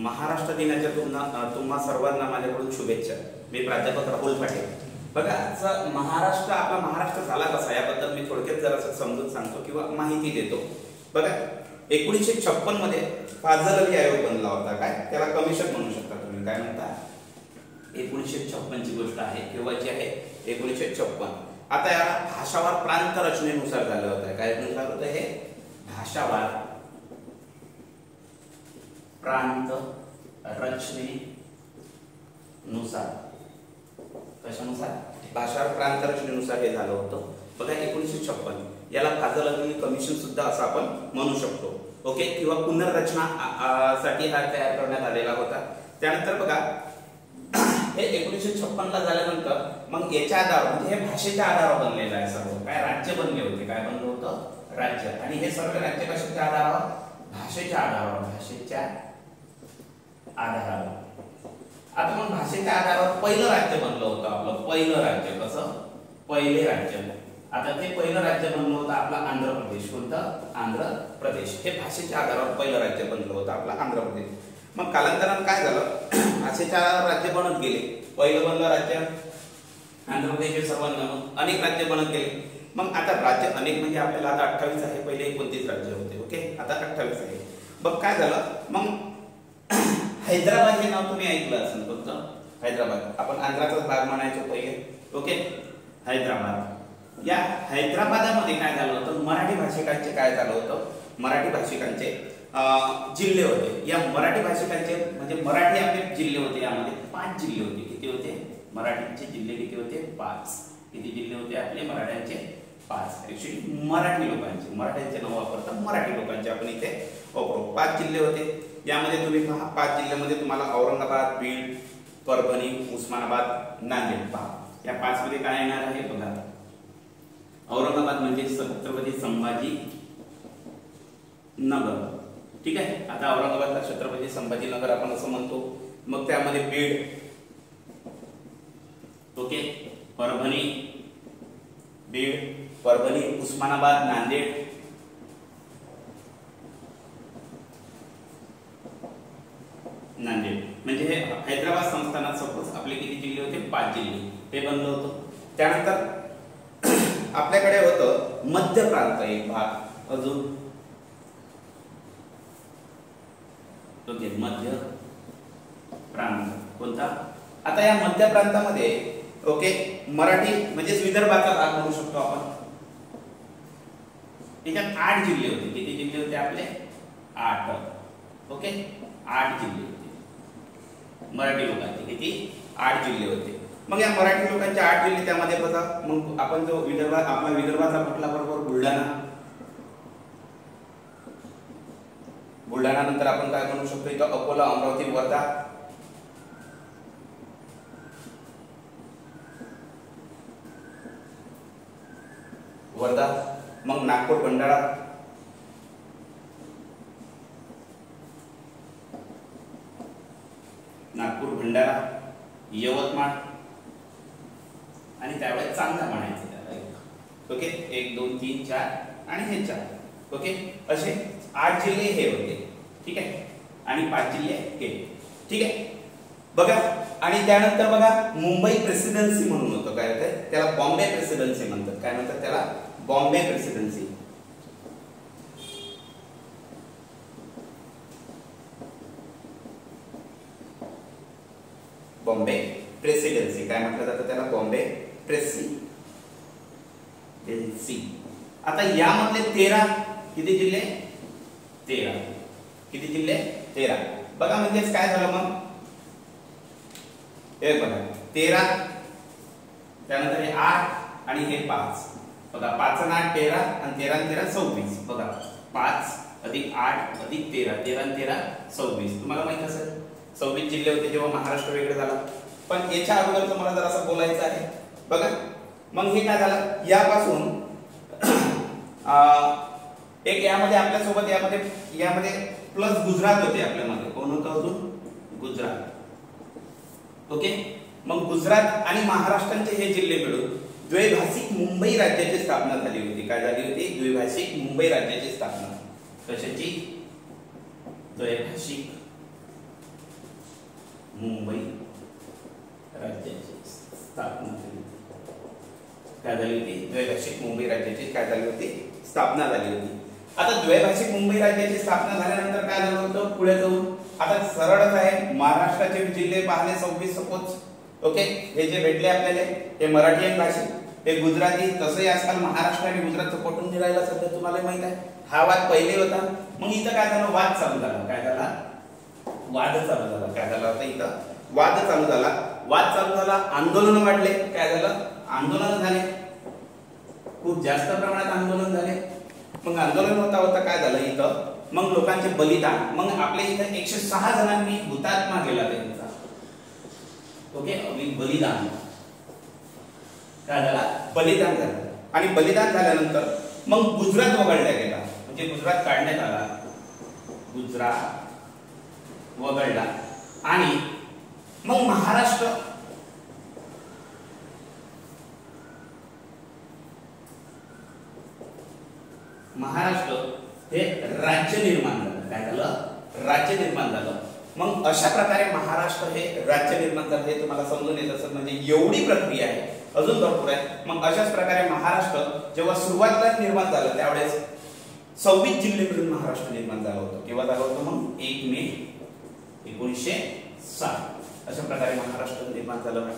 महाराष्ट्र दिनाच्या तुम्हा सर्वांना माझ्याकडून शुभेच्छा। मी प्राध्यापक राहुल पाटील। बघा, महाराष्ट्र आपला महाराष्ट्र झाला कसा याबद्दल मी थोडक्यात जरासं समजून सांगतो किंवा माहिती देतो। बघा, 1956 मध्ये फाजल अली आयोग बनला होता। काय त्याला कमिशन म्हणू शकता तुम्ही, काय म्हणता? 1956 ची गोष्ट आहे, केव्हाची आहे? 1956। आता याला भाषावार प्रांत रचनेनुसार झालं होतं। काय नुसार होतं हे? भाषावार प्रांत रचनेनुसार। कशानुसार? भाषावार प्रांत रचनेनुसार हे झालं होतं। बघा, 1956 याला फाजल अली कमिशन सुद्धा असं आपण म्हणू शकतो। ओके, किंवा पुनर्रचना साठी हा तयार करण्यात आलेला होता। त्यानंतर बघा, हे 1956 ला झाल्यानंतर मग याच्या आधारावर म्हणजे हे भाषेच्या आधारावर बनलेलं आहे सर्व। काय राज्य बनले होते? काय बनलं होतं? राज्य। आणि हे सर्व राज्य कशाच्या आधारावर? भाषेच्या आधारावर। भाषेच्या आधारावर। आता मग भाषेच्या आधारावर पहिलं राज्य बनलं होतं आपलं। पहिलं राज्य कसं? पहिले राज्य। आता ते पहिलं राज्य बनलं होतं आपलं आंध्र प्रदेश। कोणतं? आंध्र प्रदेश। हे भाषेच्या आधारावर पहिलं राज्य बनलं होतं आपलं आंध्र प्रदेश। मग कालांतराने काय झालं? भाषेच्या राज्य बनत गेले। पहिलं बनलं राज्य आंध्र प्रदेश, सर्वांना अनेक राज्य बनत गेले। मग आता राज्य अनेक म्हणजे आपल्याला आता 28 आहे, पहिले 29 राज्य होते। ओके, आता 28 आहे। बघ काय झालं मग, हैदराबाद हे नाव तुम्ही ऐकलं असेल फक्त। हैदराबाद आपण आंध्राचाच भाग म्हणायचो पहिले। ओके, हैदराबाद। या हैदराबादामध्ये काय झालं होतं? मराठी भाषिकांचे काय झालं होतं? मराठी भाषिकांचे जिल्हे होते। या मराठी भाषिकांचे म्हणजे मराठी आपले जिल्हे होते। यामध्ये 5 जिल्हे होते। किती होते? मराठीचे जिल्हे किती होते? 5। किती जिल्हे होते आपले मराठ्यांचे? 5। ऍक्च्युअली मराठी लोकांचे, मराठ्यांचे नाव वापरता मराठी लोकांचे आपण इथे वापरू। 5 जिल्हे होते। यामध्ये तुम्ही पहा, 5 जिल्ह्यामध्ये तुम्हाला औरंगाबाद, बीड, परभणी, उस्मानाबाद, नांदेड पहा। या 5 मध्ये काय येणार आहे बघा? औरंगाबाद म्हणजे छत्रपती संभाजी नगर। ठीक आहे, आता औरंगाबादला छत्रपती संभाजी नगर आपण असं म्हणतो। मग त्यामध्ये बीड, ओके, परभणी, बीड, परभणी, उस्मानाबाद, नांदेड, नांदेड म्हणजे हे हैदराबाद संस्थानात सपोज आपले किती जिल्हे होते? 5 जिल्हे हे बनलं होतं। त्यानंतर आपल्याकडे होतं मध्य प्रांत एक भाग अजून। ओके, मध्य प्रांत कोणता? आता या मध्य प्रांतामध्ये ओके मराठी म्हणजे विदर्भाचा भाग म्हणू शकतो आपण। याच्यात 8 जिल्हे होते। किती जिल्हे होते आपले? 8। ओके, 8 जिल्हे होते मराठी लोकांचे। किती? 8 जिल्हे होते। मग या मराठी लोकांचे 8 जिल्हे, त्यामध्ये बघा मग आपण जो आपला विदर्भाचा म्हटला बरोबर बुलढाणा। बुलढाणा नंतर आपण काय म्हणू शकतो इथं? अकोला, अमरावती, वर्धा, वर्धा। मग नागपूर, भंडारा, नागपूर, भंडारा, यवतमाळ आणि त्यावेळेस चांगला म्हणायचं त्याला। ओके, 1 2 3 4 आणि हे 4। ओके, असे 8 जिल्हे हे होते। ठीक आहे, आणि 5 जिल्हे हे। ठीक आहे, बघा। आणि त्यानंतर बघा मुंबई प्रेसिडेन्सी म्हणून होतं। काय होतं त्याला? बॉम्बे प्रेसिडेन्सी म्हणतात। काय म्हणतात त्याला? बॉम्बे प्रेसिडेन्सी। बॉम्बे प्रेसिडेन्सी काय म्हटलं जातं त्याला? बॉम्बे प्रेसिडेन्सी। आता यामधले 13 किती जिल्हे? 13। किती जिल्हे? 13। बघा म्हणजे काय झालं मग? हे बघा 13, त्यानंतर हे 8 आणि हे 5। बघा 5 आणि 8 13 आणि 13 आणि 13 26। बघा 5 अधिक 8 अधिक 13, 13 आणि 13 26। तुम्हाला माहित असेल 26 जिल्हे होते जेव्हा महाराष्ट्र वेगळं झालं। पण याच्या अगोदर तुम्हाला जरा असं बोलायचं आहे। बघा मग हे काय झालं? यापासून एक यामध्ये आपल्या सोबत यामध्ये प्लस गुजरात होते आपल्यामध्ये। कोण होतं अजून? गुजरात। ओके, मग गुजरात आणि महाराष्ट्राचे हे जिल्हे मिळून द्वैभाषिक मुंबई राज्याची स्थापना झाली होती। काय झाली होती? द्वैभाषिक मुंबई राज्याची स्थापना। कशाची? द्वैभाषिक काय झाली होती, द्वैभाषिक मुंबई राज्याची काय झाली होती, स्थापना झाली होती. आता द्वैभाषिक मुंबई राज्याची स्थापना झाल्यानंतर काय झालं होतं पुढे जाऊन, आता सरळच आहे, महाराष्ट्राचे जिल्हे पाहले 26 सपोज. ओके, हे जे भेटले आपल्याला हे मराठी आणि भाषिक, हे गुजराती. तसंही आजकाल महाराष्ट्र आणि गुजरातचं पटून निघायला सध्या तुम्हाला माहित आहे. हा वाद पहिले होता, मग इथं काय झालं, वाद चालू झाला. काय झाला, वाद चालू झाला. काय झाला होता इथं, वाद चालू झाला. वाद चालू झाला, आंदोलन वाढले. काय झालं, आंदोलन झाले, खूप जास्त प्रमाणात आंदोलन झाले. मग आंदोलन होता होता काय झालं इथं, मग लोकांचे बलिदान. मग आपल्या इथं 106 जणांनी हुतात्मा केला त्यांचा. ओके, बलिदान काय झाला, बलिदान झालं. आणि बलिदान झाल्यानंतर मग गुजरात वगळला गेला, म्हणजे गुजरात काढण्यात आला, गुजरात वगळला. आणि मग महाराष्ट्र हे राज्य निर्माण झालं. काय झालं, राज्य निर्माण झालं. मग अशा प्रकारे महाराष्ट्र हे राज्य निर्माण झालं. हे तुम्हाला समजून येत असेल, म्हणजे एवढी प्रक्रिया आहे, अजून भरपूर आहे. मग अशाच प्रकारे महाराष्ट्र जेव्हा सुरुवातीला निर्माण झालं त्यावेळेस 26 जिल्हे मिळून महाराष्ट्र निर्माण झालं होतं. केव्हा झालं होतं, मग 1 मे 1907 अशा प्रकारे महाराष्ट्र निर्माण झालं.